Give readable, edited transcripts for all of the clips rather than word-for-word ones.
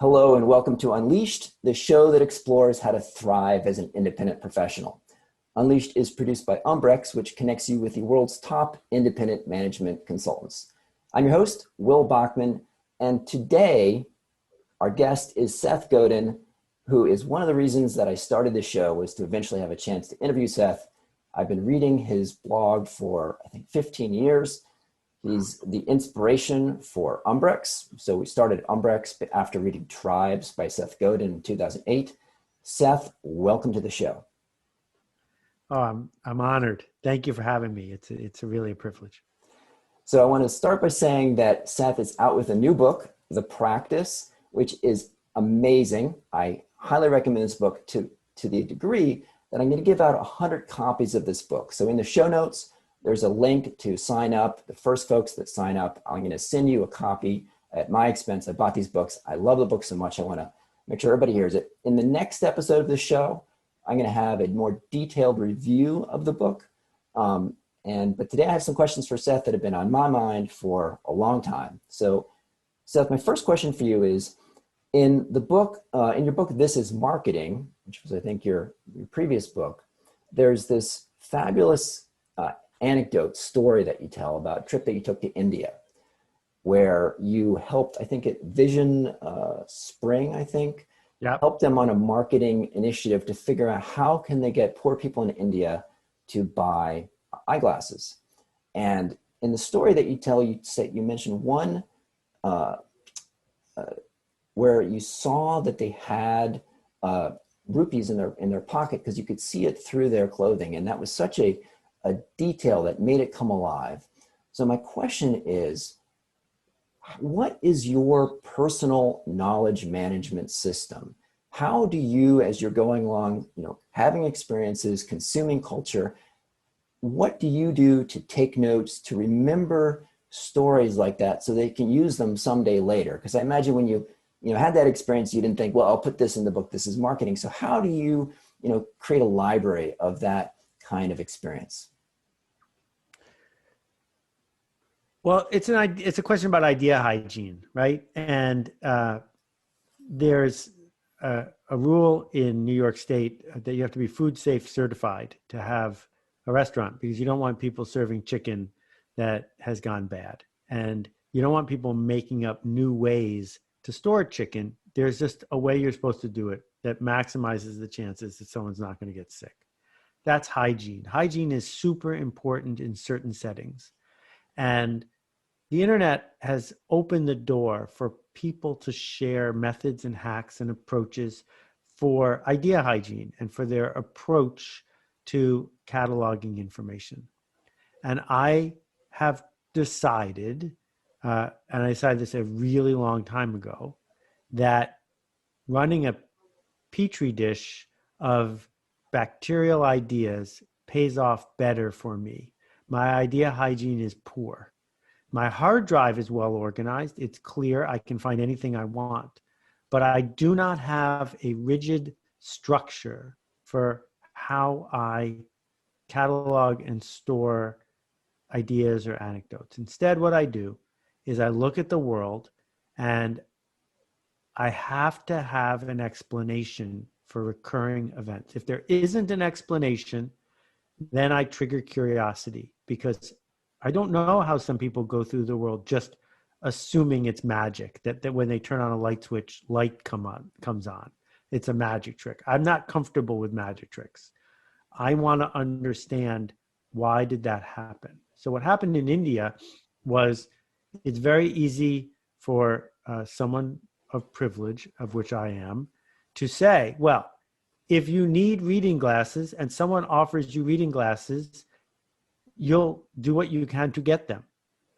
Hello and welcome to Unleashed, the show that explores how to thrive as an independent professional. Unleashed is produced by Umbrex, which connects you with the world's top independent management consultants. I'm your host, Will Bachman, and today our guest is Seth Godin, who is one of the reasons that I started this show was to eventually have a chance to interview Seth. I've been reading his blog for, I think, 15 years. He's the inspiration for Umbrex. So we started Umbrex after reading Tribes by Seth Godin in 2008. Seth, welcome to the show. Oh, I'm honored. Thank you for having me. It's really a privilege. So I want to start by saying that Seth is out with a new book, The Practice, which is amazing. I highly recommend this book to the degree that I'm going to give out 100 copies of this book. So in the show notes, there's a link to sign up. The first folks that sign up, I'm going to send you a copy at my expense. I bought these books. I love the book so much. I want to make sure everybody hears it. In the next episode of the show, I'm going to have a more detailed review of the book. But today I have some questions for Seth that have been on my mind for a long time. So Seth, my first question for you is, in your book, This is Marketing, which was, I think, your previous book, there's this fabulous anecdote story that you tell about a trip that you took to India, where you helped, I think at Vision Spring, helped them on a marketing initiative to figure out how can they get poor people in India to buy eyeglasses. And in the story that you tell, you mentioned one where you saw that they had rupees in their pocket because you could see it through their clothing, and that was such a detail that made it come alive. So my question is, what is your personal knowledge management system? How do you, as you're going along, having experiences, consuming culture, what do you do to take notes, to remember stories like that so they can use them someday later? Because I imagine when you had that experience, you didn't think, well, I'll put this in the book, This is Marketing. So how do you, create a library of that kind of experience? Well, it's a question about idea hygiene, right? And there's a rule in New York State that you have to be food safe certified to have a restaurant, because you don't want people serving chicken that has gone bad. And you don't want people making up new ways to store chicken. There's just a way you're supposed to do it that maximizes the chances that someone's not going to get sick. That's hygiene. Hygiene is super important in certain settings. And the internet has opened the door for people to share methods and hacks and approaches for idea hygiene and for their approach to cataloging information. And I have decided, and I decided this a really long time ago, that running a petri dish of bacterial ideas pays off better for me. My idea hygiene is poor. My hard drive is well organized. It's clear. I can find anything I want. But I do not have a rigid structure for how I catalog and store ideas or anecdotes. Instead, what I do is I look at the world and I have to have an explanation for recurring events. If there isn't an explanation, then I trigger curiosity, because I don't know how some people go through the world just assuming it's magic, that when they turn on a light switch, light comes on. It's a magic trick. I'm not comfortable with magic tricks. I want to understand, why did that happen? So what happened in India was, it's very easy for someone of privilege, of which I am, to say, well, if you need reading glasses and someone offers you reading glasses, you'll do what you can to get them.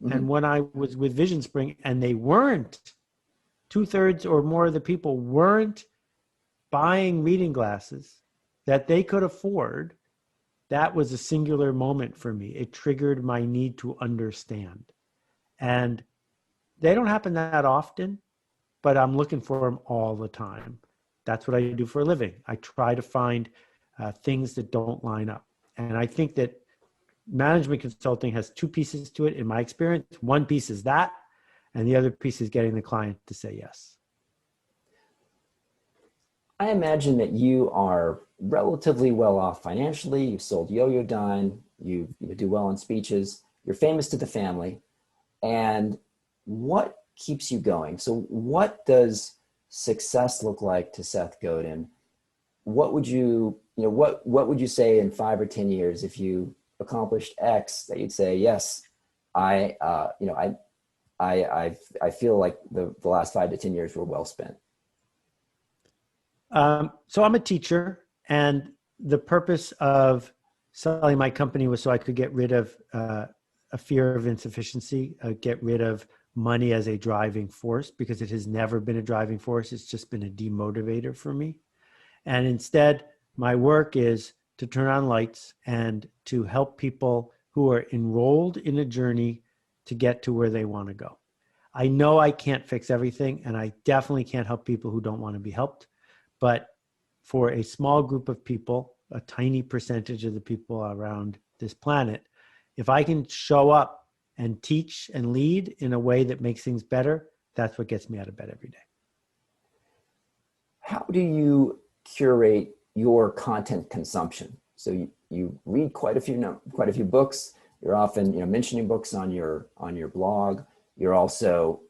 Mm-hmm. And when I was with Vision Spring and they weren't, 2/3 or more of the people weren't buying reading glasses that they could afford, that was a singular moment for me. It triggered my need to understand. And they don't happen that often, but I'm looking for them all the time. That's what I do for a living. I try to find things that don't line up. And I think that management consulting has two pieces to it in my experience. One piece is that, and the other piece is getting the client to say yes. I imagine that you are relatively well off financially. You've sold Yo-Yo Dine. You do well in speeches. You're famous to the family. And what keeps you going? So what does success look like to Seth Godin? What would what would you say in 5 or 10 years if you accomplished X that you'd say, yes, I, I feel like the last 5 to 10 years were well spent. So I'm a teacher, and the purpose of selling my company was so I could get rid of a fear of insufficiency, get rid of money as a driving force, because it has never been a driving force. It's just been a demotivator for me. And instead, my work is to turn on lights and to help people who are enrolled in a journey to get to where they want to go. I know I can't fix everything, and I definitely can't help people who don't want to be helped. But for a small group of people, a tiny percentage of the people around this planet, if I can show up and teach and lead in a way that makes things better, that's what gets me out of bed every day. How do you curate your content consumption? So you read quite a few books. You're often mentioning books on your blog. You're also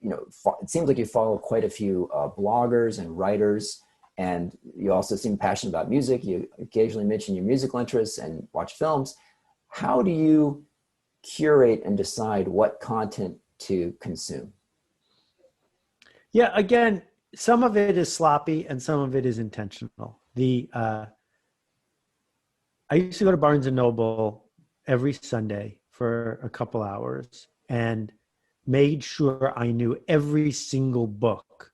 it seems like you follow quite a few bloggers and writers, and you also seem passionate about music. You occasionally mention your musical interests and watch films. How do you curate and decide what content to consume? Yeah, again, some of it is sloppy and some of it is intentional. I used to go to Barnes and Noble every Sunday for a couple hours and made sure I knew every single book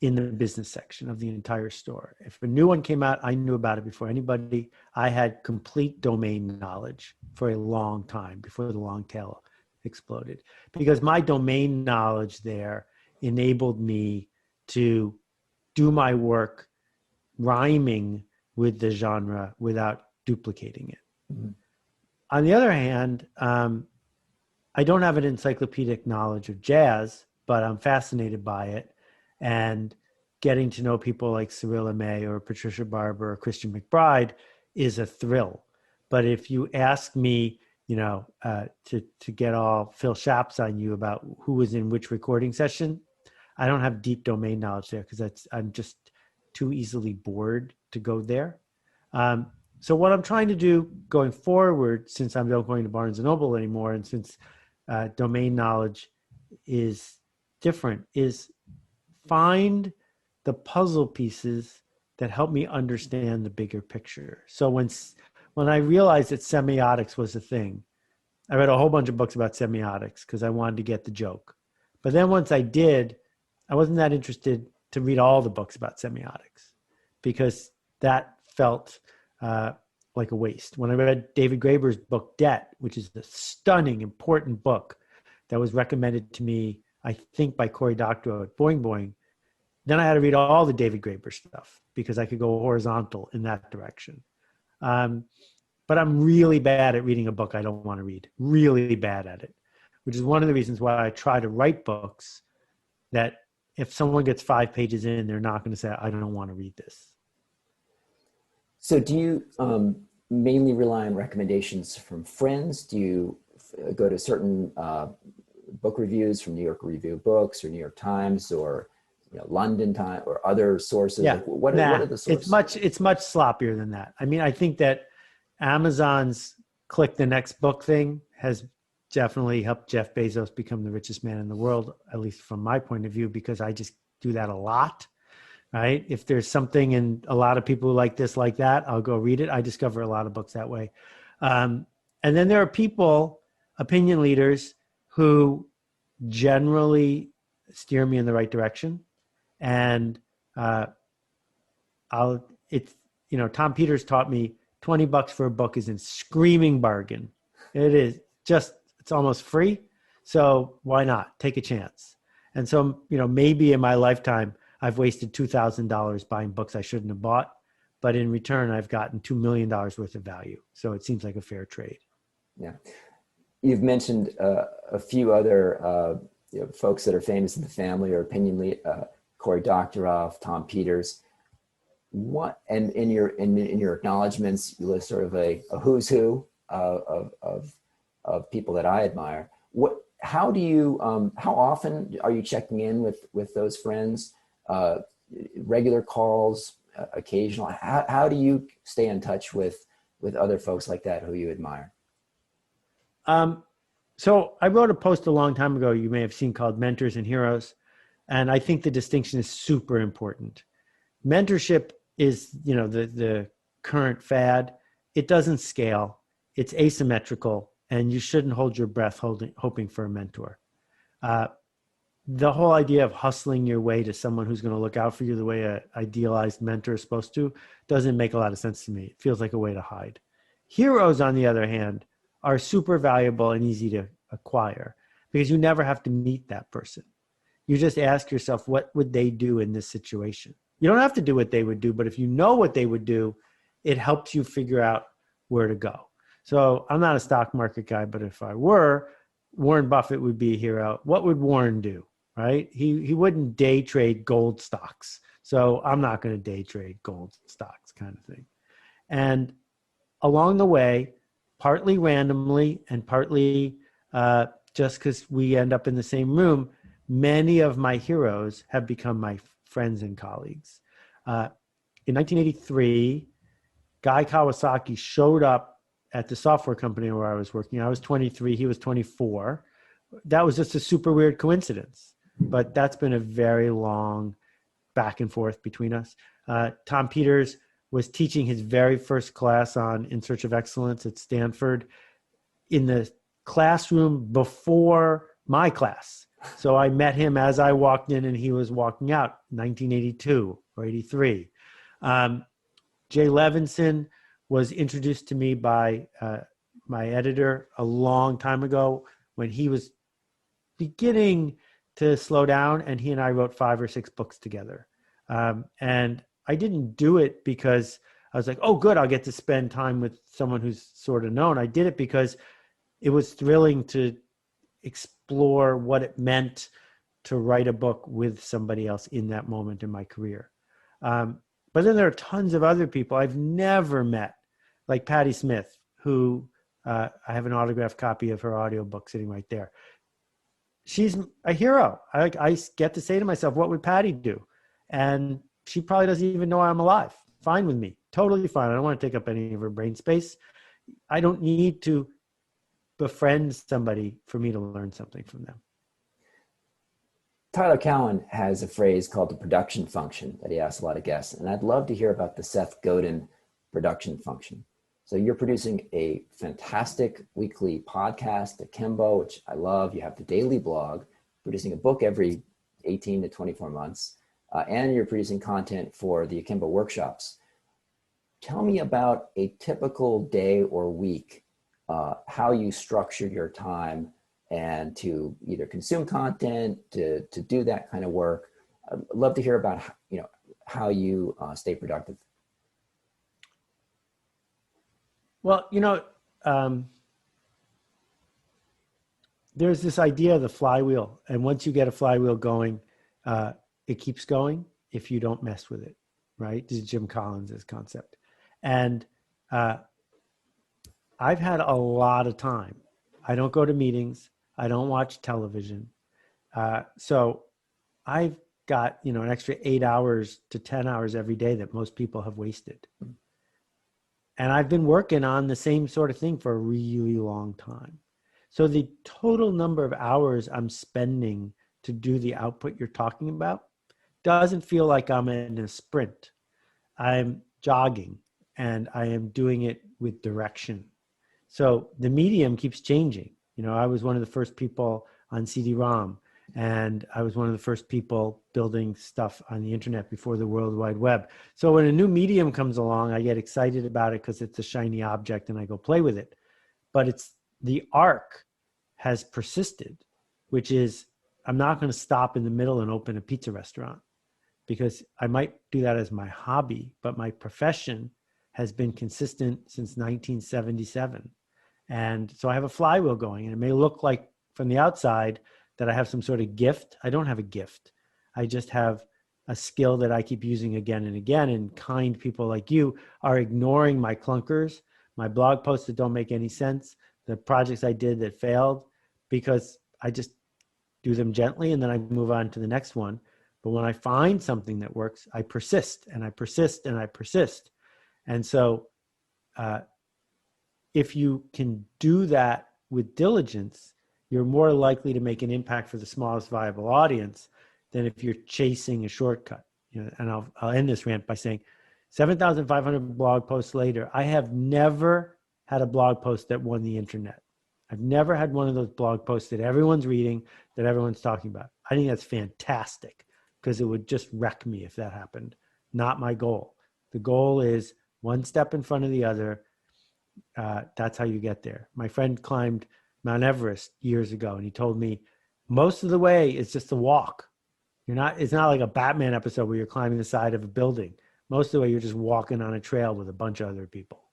in the business section of the entire store. If a new one came out, I knew about it before anybody. I had complete domain knowledge for a long time before the long tail exploded, because my domain knowledge there enabled me to do my work rhyming with the genre without duplicating it. Mm-hmm. On the other hand, I don't have an encyclopedic knowledge of jazz, but I'm fascinated by it. And getting to know people like Cyrilla May or Patricia Barber or Christian McBride is a thrill. But if you ask me, to get all Phil Shaps on you about who was in which recording session, I don't have deep domain knowledge there because I'm just too easily bored to go there. So what I'm trying to do going forward, since I'm not going to Barnes and Noble anymore, and since domain knowledge is different, is find the puzzle pieces that help me understand the bigger picture. So when I realized that semiotics was a thing, I read a whole bunch of books about semiotics because I wanted to get the joke. But then once I did, I wasn't that interested to read all the books about semiotics because that felt like a waste. When I read David Graeber's book, Debt, which is a stunning, important book that was recommended to me, I think, by Cory Doctorow at Boing Boing, then I had to read all the David Graeber stuff because I could go horizontal in that direction. But I'm really bad at reading a book I don't want to read, really bad at it, which is one of the reasons why I try to write books that if someone gets 5 pages in, they're not going to say, I don't want to read this. So do you mainly rely on recommendations from friends? Do you go to certain book reviews from New York Review of Books or New York Times or London Time or other sources? Yeah, like what are the sources? It's much sloppier than that. I mean, I think that Amazon's click the next book thing has definitely helped Jeff Bezos become the richest man in the world, at least from my point of view, because I just do that a lot, right? If there's something and a lot of people like this, like that, I'll go read it. I discover a lot of books that way. And then there are people, opinion leaders, who generally steer me in the right direction. And Tom Peters taught me $20 for a book is a screaming bargain. It is just, it's almost free. So why not take a chance? And so, maybe in my lifetime, I've wasted $2,000 buying books I shouldn't have bought, but in return, I've gotten $2 million worth of value. So it seems like a fair trade. Yeah. You've mentioned a few other folks that are famous in the family or opinion lead, Cory Doctorow, Tom Peters. what, and in your acknowledgments, you list sort of a who's who of people that I admire. How do you, how often are you checking in with those friends? Regular calls, occasional? How do you stay in touch with other folks like that who you admire? So I wrote a post a long time ago, you may have seen, called Mentors and Heroes. And I think the distinction is super important. Mentorship is, the current fad. It doesn't scale. It's asymmetrical, and you shouldn't hold your breath hoping for a mentor. The whole idea of hustling your way to someone who's going to look out for you the way an idealized mentor is supposed to doesn't make a lot of sense to me. It feels like a way to hide. Heroes, on the other hand, are super valuable and easy to acquire because you never have to meet that person. You just ask yourself, what would they do in this situation? You don't have to do what they would do, but if you know what they would do, it helps you figure out where to go. So I'm not a stock market guy, but if I were, Warren Buffett would be a hero. What would Warren do, right? He wouldn't day trade gold stocks. So I'm not going to day trade gold stocks, kind of thing. And along the way, partly randomly and partly just because we end up in the same room, many of my heroes have become my friends and colleagues. In 1983, Guy Kawasaki showed up at the software company where I was working. I was 23, he was 24. That was just a super weird coincidence, but that's been a very long back and forth between us. Tom Peters was teaching his very first class on In Search of Excellence at Stanford in the classroom before my class. So I met him as I walked in and he was walking out, 1982 or 83. Jay Levinson was introduced to me by my editor a long time ago when he was beginning to slow down, and he and I wrote 5 or 6 books together. And I didn't do it because I was like, oh, good, I'll get to spend time with someone who's sort of known. I did it because it was thrilling to explore what it meant to write a book with somebody else in that moment in my career. But then there are tons of other people I've never met, like Patti Smith, who I have an autographed copy of her audiobook sitting right there. She's a hero. I get to say to myself, what would Patti do? And she probably doesn't even know I'm alive. Fine with me. Totally fine. I don't want to take up any of her brain space. I don't need to befriend somebody for me to learn something from them. Tyler Cowen has a phrase called the production function that he asks a lot of guests, and I'd love to hear about the Seth Godin production function. So you're producing a fantastic weekly podcast, Akimbo, which I love. You have the daily blog, producing a book every 18 to 24 months, and you're producing content for the Akimbo workshops. Tell me about a typical day or week, how you structure your time and to either consume content, to do that kind of work. I'd love to hear about how you stay productive. Well, there's this idea of the flywheel. And once you get a flywheel going, it keeps going if you don't mess with it, right? This is Jim Collins' concept. And I've had a lot of time. I don't go to meetings. I don't watch television. So I've got, an extra 8 hours to 10 hours every day that most people have wasted. And I've been working on the same sort of thing for a really long time. So the total number of hours I'm spending to do the output you're talking about doesn't feel like I'm in a sprint. I'm jogging and I am doing it with direction. So the medium keeps changing. I was one of the first people on CD-ROM, and I was one of the first people building stuff on the internet before the World Wide Web. So when a new medium comes along, I get excited about it because it's a shiny object and I go play with it. But the arc has persisted, which is I'm not going to stop in the middle and open a pizza restaurant because I might do that as my hobby, but my profession has been consistent since 1977. And so I have a flywheel going, and it may look like from the outside that I have some sort of gift. I don't have a gift. I just have a skill that I keep using again and again. And kind people like you are ignoring my clunkers, my blog posts that don't make any sense, the projects I did that failed, because I just do them gently and then I move on to the next one. But when I find something that works, I persist and I persist and I persist. And so if you can do that with diligence, you're more likely to make an impact for the smallest viable audience than if you're chasing a shortcut. You know, and I'll end this rant by saying 7,500 blog posts later, I have never had a blog post that won the internet. I've never had one of those blog posts that everyone's reading, that everyone's talking about. I think that's fantastic because it would just wreck me if that happened. Not my goal. The goal is one step in front of the other. That's how you get there. My friend climbed Mount Everest years ago, and he told me most of the way is just a walk. It's not like a Batman episode where you're climbing the side of a building. Most of the way you're just walking on a trail with a bunch of other people.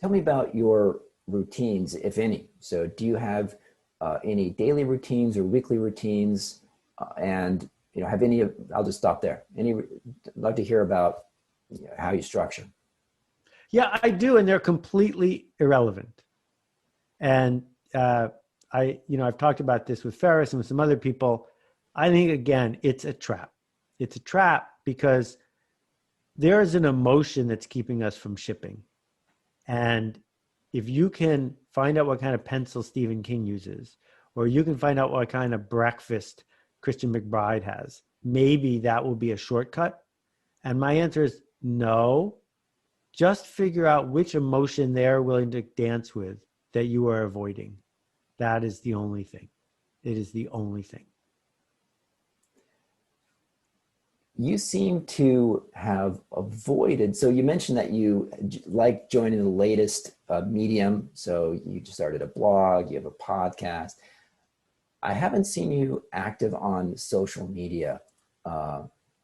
Tell me about your routines, if any. So do you have any daily routines or weekly routines? And have any of, I'll just stop there. Love to hear about how you structure. Yeah, I do. And they're completely irrelevant. And I've talked about this with Ferris and with some other people. I think, again, it's a trap. It's a trap because there is an emotion that's keeping us from shipping. And if you can find out what kind of pencil Stephen King uses, or you can find out what kind of breakfast Christian McBride has, maybe that will be a shortcut. And my answer is no. Just figure out which emotion they're willing to dance with that you are avoiding. That is the only thing. It is the only thing. You seem to have avoided, so you mentioned that you like joining the latest medium. So you just started a blog, you have a podcast. I haven't seen you active on social media.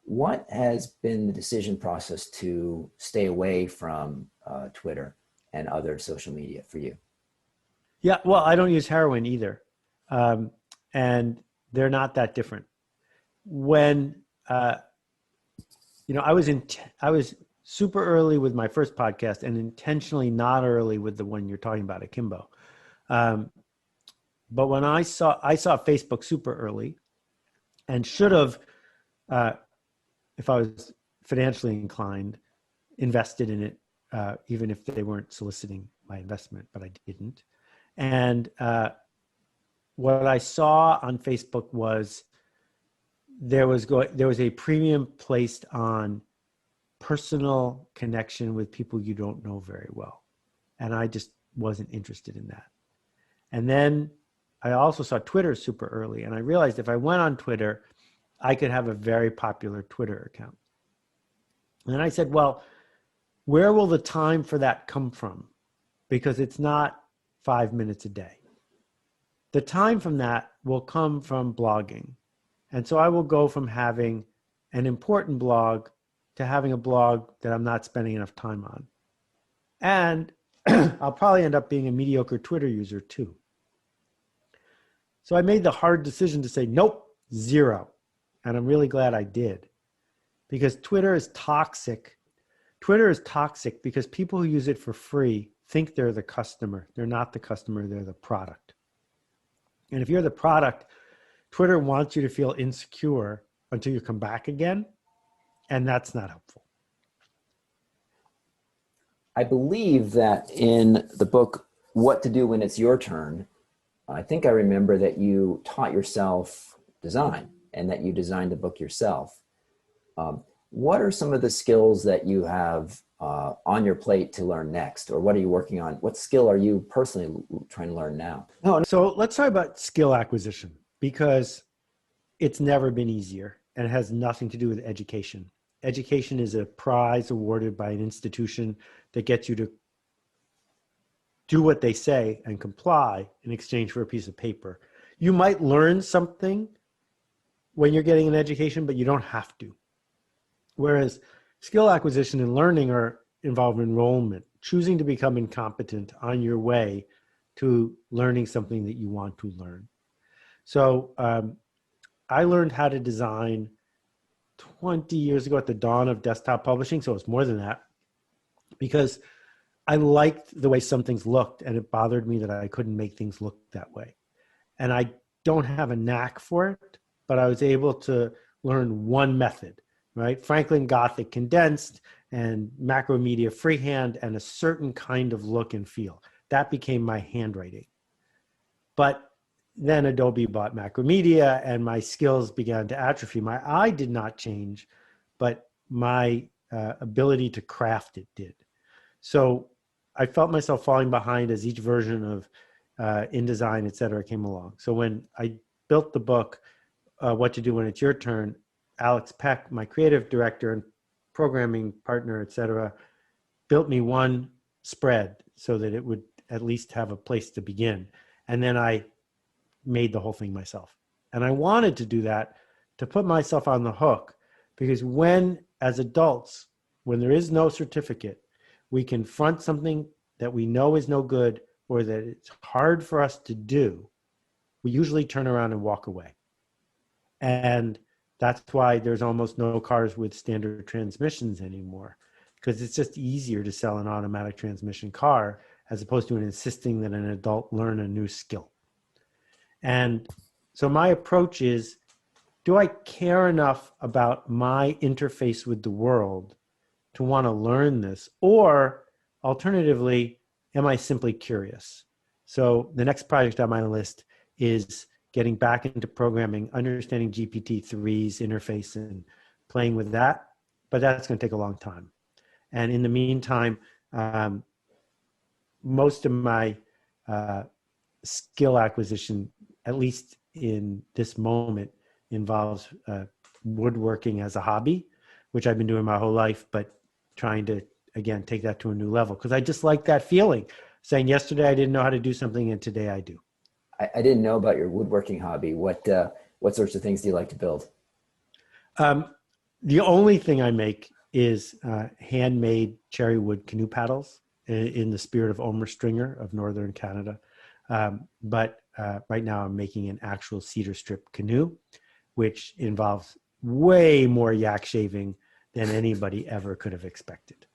What has been the decision process to stay away from Twitter and other social media for you? Yeah, well, I don't use heroin either. And they're not that different. When, I was super early with my first podcast and intentionally not early with the one you're talking about, Akimbo. But when I saw Facebook super early and should have, if I was financially inclined, invested in it, even if they weren't soliciting my investment, but I didn't. And what I saw on Facebook was there was a premium placed on personal connection with people you don't know very well. And I just wasn't interested in that. And then I also saw Twitter super early, and I realized if I went on Twitter, I could have a very popular Twitter account. And I said, well, where will the time for that come from? Because it's not 5 minutes a day. The time from that will come from blogging. And so I will go from having an important blog to having a blog that I'm not spending enough time on. And I'll probably end up being a mediocre Twitter user too. So I made the hard decision to say, nope, 0. And I'm really glad I did, because Twitter is toxic. Twitter is toxic because people who use it for free think they're the customer. They're not the customer, they're the product. And if you're the product, Twitter wants you to feel insecure until you come back again, and that's not helpful. I believe that in the book, What to Do When It's Your Turn, I think I remember that you taught yourself design and that you designed the book yourself. What are some of the skills that you have on your plate to learn next? Or what are you working on? What skill are you personally trying to learn now? So let's talk about skill acquisition, because it's never been easier and it has nothing to do with education. Education is a prize awarded by an institution that gets you to do what they say and comply in exchange for a piece of paper. You might learn something when you're getting an education, but you don't have to. Whereas skill acquisition and learning involve enrollment, choosing to become incompetent on your way to learning something that you want to learn. So I learned how to design 20 years ago at the dawn of desktop publishing. So it was more than that, because I liked the way some things looked, and it bothered me that I couldn't make things look that way. And I don't have a knack for it, but I was able to learn one method, right? Franklin Gothic condensed and Macromedia freehand and a certain kind of look and feel. That became my handwriting. But then Adobe bought Macromedia and my skills began to atrophy. My eye did not change, but my ability to craft it did. So I felt myself falling behind as each version of InDesign, et cetera, came along. So when I built the book, What to Do When It's Your Turn, Alex Peck, my creative director and programming partner, et cetera, built me one spread so that it would at least have a place to begin. And then I made the whole thing myself. And I wanted to do that to put myself on the hook, because when, as adults, when there is no certificate, we confront something that we know is no good or that it's hard for us to do, we usually turn around and walk away. And that's why there's almost no cars with standard transmissions anymore, because it's just easier to sell an automatic transmission car as opposed to insisting that an adult learn a new skill. And so my approach is, do I care enough about my interface with the world to want to learn this? Or alternatively, am I simply curious? So the next project on my list is getting back into programming, understanding GPT-3's interface and playing with that. But that's going to take a long time. And in the meantime, most of my skill acquisition, at least in this moment, involves woodworking as a hobby, which I've been doing my whole life, but trying to, again, take that to a new level. Because I just like that feeling, saying yesterday I didn't know how to do something and today I do. I didn't know about your woodworking hobby. What sorts of things do you like to build? The only thing I make is handmade cherry wood canoe paddles in the spirit of Omer Stringer of Northern Canada. But right now I'm making an actual cedar strip canoe, which involves way more yak shaving than anybody ever could have expected.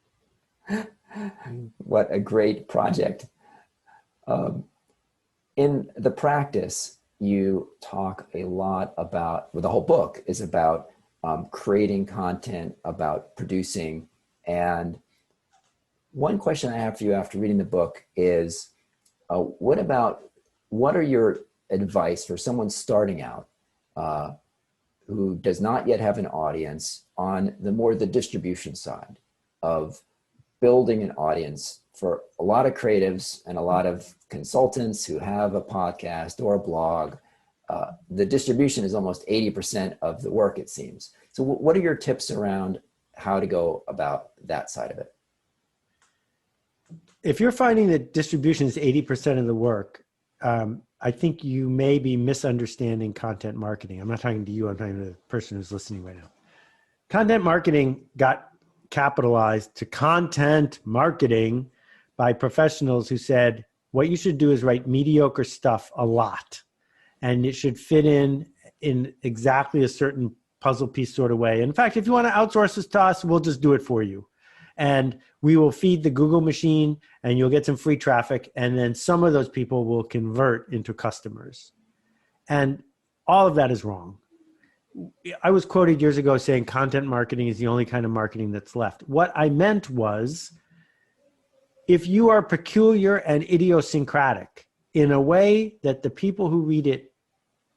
What a great project. In the practice, you talk a lot about, well, the whole book is about creating content, about producing. And one question I have for you after reading the book is, what are your advice for someone starting out who does not yet have an audience on the distribution side of building an audience for a lot of creatives and a lot of consultants who have a podcast or a blog? The distribution is almost 80% of the work, it seems. So what are your tips around how to go about that side of it? If you're finding that distribution is 80% of the work, I think you may be misunderstanding content marketing. I'm not talking to you, I'm talking to the person who's listening right now. Content marketing got capitalized to content marketing by professionals who said, what you should do is write mediocre stuff a lot. And it should fit in exactly a certain puzzle piece sort of way. In fact, if you want to outsource this to us, we'll just do it for you. And we will feed the Google machine and you'll get some free traffic. And then some of those people will convert into customers. And all of that is wrong. I was quoted years ago saying content marketing is the only kind of marketing that's left. What I meant was, if you are peculiar and idiosyncratic in a way that the people who read it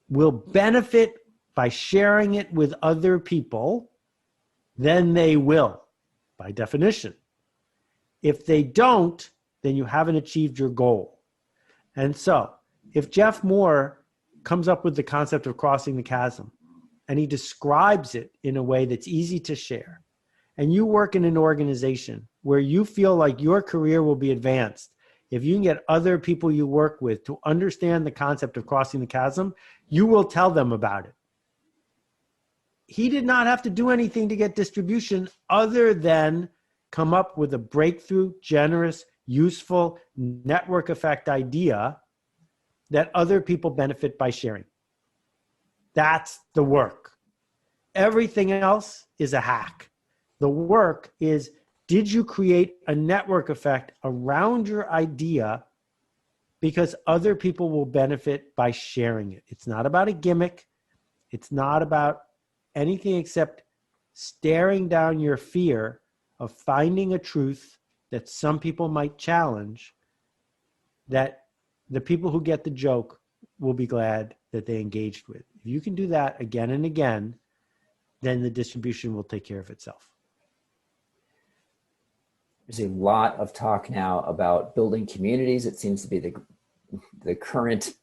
will benefit by sharing it with other people, then they will, by definition. If they don't, then you haven't achieved your goal. And so if Jeff Moore comes up with the concept of crossing the chasm and he describes it in a way that's easy to share, and you work in an organization where you feel like your career will be advanced if you can get other people you work with to understand the concept of crossing the chasm, you will tell them about it. He did not have to do anything to get distribution other than come up with a breakthrough, generous, useful network effect idea that other people benefit by sharing. That's the work. Everything else is a hack. The work is, did you create a network effect around your idea because other people will benefit by sharing it? It's not about a gimmick. It's not about anything except staring down your fear of finding a truth that some people might challenge, that the people who get the joke will be glad that they engaged with. If you can do that again and again, then the distribution will take care of itself. There's a lot of talk now about building communities. It seems to be the current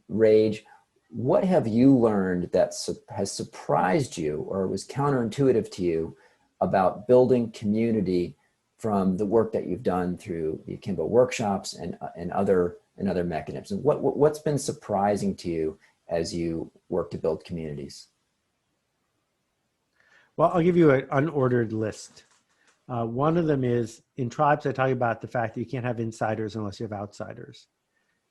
rage. What have you learned that has surprised you or was counterintuitive to you about building community from the work that you've done through the Akimbo workshops and other mechanisms? What's been surprising to you as you work to build communities? Well, I'll give you an unordered list. One of them is, in tribes, I talk about the fact that you can't have insiders unless you have outsiders.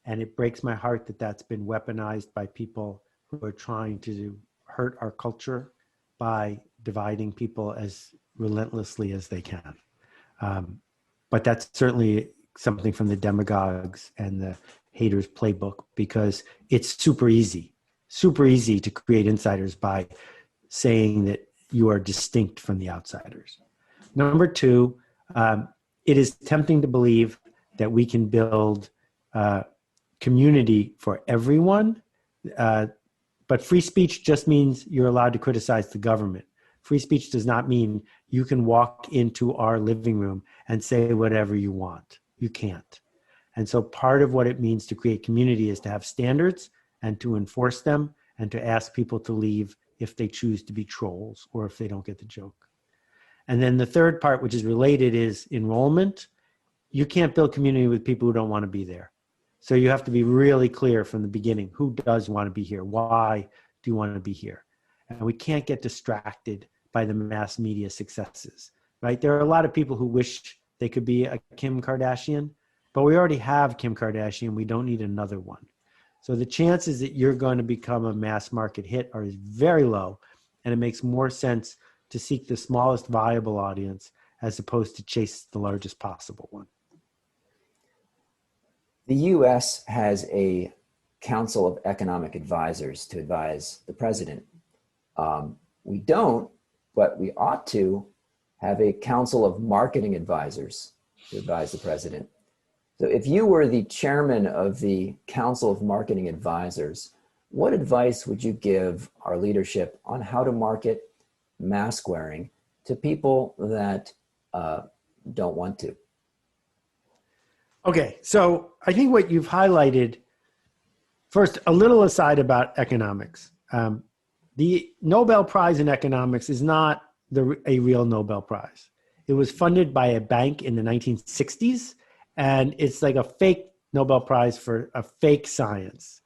And it breaks my heart that that's been weaponized by people who are trying to hurt our culture by dividing people as relentlessly as they can. But that's certainly something from the demagogues and the haters playbook, because it's super easy to create insiders by saying that you are distinct from the outsiders. Number two, it is tempting to believe that we can build community for everyone, but free speech just means you're allowed to criticize the government. Free speech does not mean you can walk into our living room and say whatever you want. You can't. And so part of what it means to create community is to have standards and to enforce them and to ask people to leave if they choose to be trolls or if they don't get the joke. And then the third part, which is related, is enrollment. You can't build community with people who don't want to be there. So you have to be really clear from the beginning, who does want to be here? Why do you want to be here? And we can't get distracted by the mass media successes, right? There are a lot of people who wish they could be a Kim Kardashian, but we already have Kim Kardashian. We don't need another one. So the chances that you're going to become a mass market hit are very low, and it makes more sense to seek the smallest viable audience as opposed to chase the largest possible one. The US has a Council of Economic Advisors to advise the president. We don't, but we ought to have a Council of Marketing Advisors to advise the president. So if you were the chairman of the Council of Marketing Advisors, what advice would you give our leadership on how to market mask wearing to people that don't want to? Okay, so I think what you've highlighted, first, a little aside about economics. The Nobel Prize in Economics is not a real Nobel Prize. It was funded by a bank in the 1960s, and it's like a fake Nobel Prize for a fake science.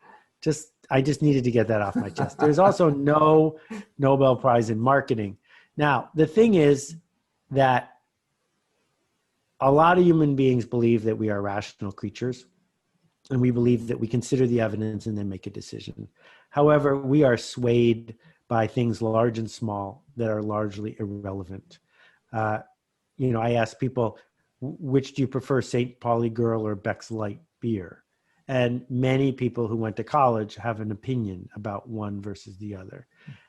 I just needed to get that off my chest. There's also no Nobel Prize in marketing. Now, the thing is that a lot of human beings believe that we are rational creatures, and we believe that we consider the evidence and then make a decision. However, we are swayed by things large and small that are largely irrelevant. I ask people, which do you prefer, St. Pauli Girl or Beck's Light beer? And many people who went to college have an opinion about one versus the other.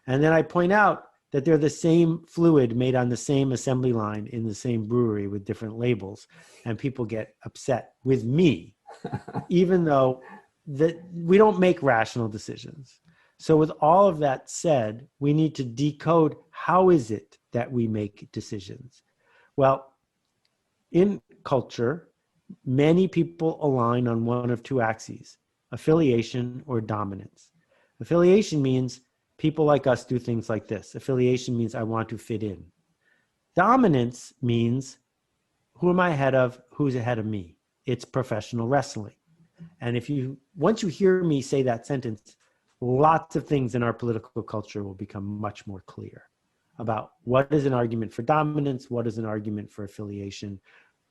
And then I point out that they're the same fluid made on the same assembly line in the same brewery with different labels. And people get upset with me, even though we don't make rational decisions. So with all of that said, we need to decode how is it that we make decisions. Well, in culture, many people align on one of two axes, affiliation or dominance. Affiliation means people like us do things like this. Affiliation means I want to fit in. Dominance means who am I ahead of? Who's ahead of me? It's professional wrestling. And once you hear me say that sentence, lots of things in our political culture will become much more clear about what is an argument for dominance, what is an argument for affiliation,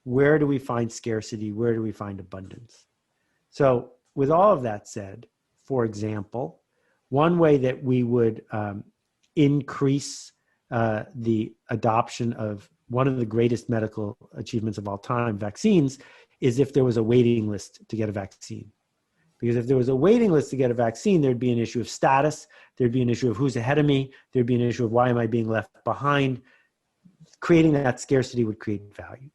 where do we find scarcity, where do we find abundance. So with all of that said, for example, one way that we would increase the adoption of one of the greatest medical achievements of all time, vaccines, is if there was a waiting list to get a vaccine. Because if there was a waiting list to get a vaccine, there'd be an issue of status. There'd be an issue of who's ahead of me. There'd be an issue of why am I being left behind. Creating that scarcity would create value.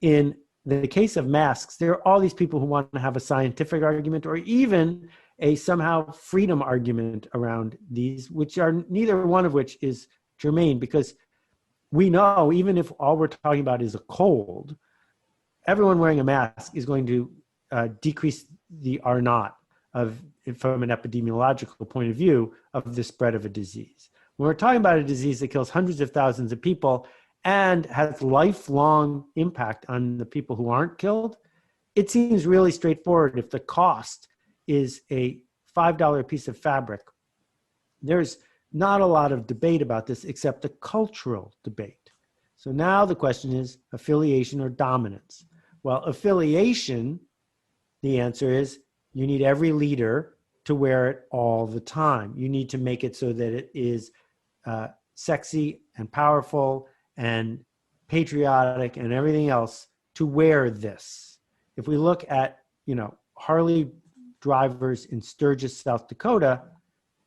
In the case of masks, there are all these people who want to have a scientific argument or even a somehow freedom argument around these, which are neither one of which is germane, because we know even if all we're talking about is a cold, everyone wearing a mask is going to decrease the R naught from an epidemiological point of view of the spread of a disease. When we're talking about a disease that kills hundreds of thousands of people and has lifelong impact on the people who aren't killed, it seems really straightforward. If the cost is a $5 piece of fabric, there's not a lot of debate about this except the cultural debate. So now the question is affiliation or dominance. Well, affiliation, the answer is you need every leader to wear it all the time. You need to make it so that it is sexy and powerful and patriotic and everything else to wear this. If we look at, Harley drivers in Sturgis, South Dakota,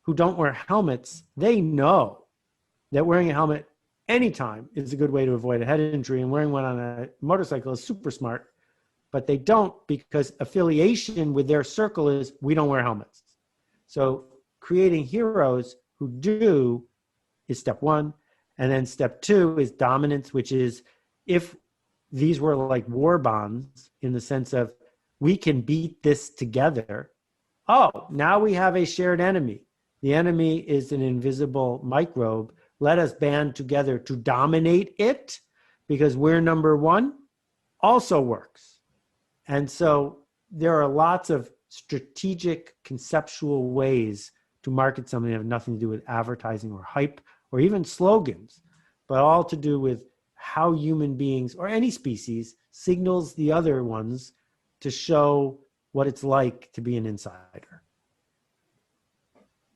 who don't wear helmets, they know that wearing a helmet anytime is a good way to avoid a head injury, and wearing one on a motorcycle is super smart, but they don't, because affiliation with their circle is we don't wear helmets. So creating heroes who do is step one. And then step two is dominance, which is if these were like war bonds in the sense of we can beat this together. Oh, now we have a shared enemy. The enemy is an invisible microbe. Let us band together to dominate it because we're number one, also works. And so there are lots of strategic, conceptual ways to market something that have nothing to do with advertising or hype or even slogans, but all to do with how human beings or any species signals the other ones to show what it's like to be an insider.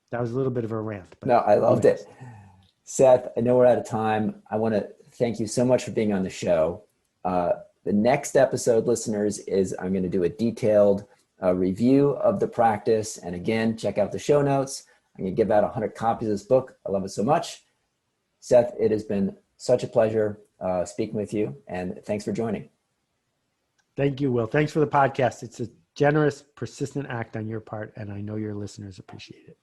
That was a little bit of a rant. But no, I loved it. Seth, I know we're out of time. I want to thank you so much for being on the show. The next episode, listeners, is I'm going to do a detailed review of the practice. And again, check out the show notes. I'm going to give out 100 copies of this book. I love it so much. Seth, it has been such a pleasure speaking with you, and thanks for joining. Thank you, Will. Thanks for the podcast. It's a generous, persistent act on your part, and I know your listeners appreciate it.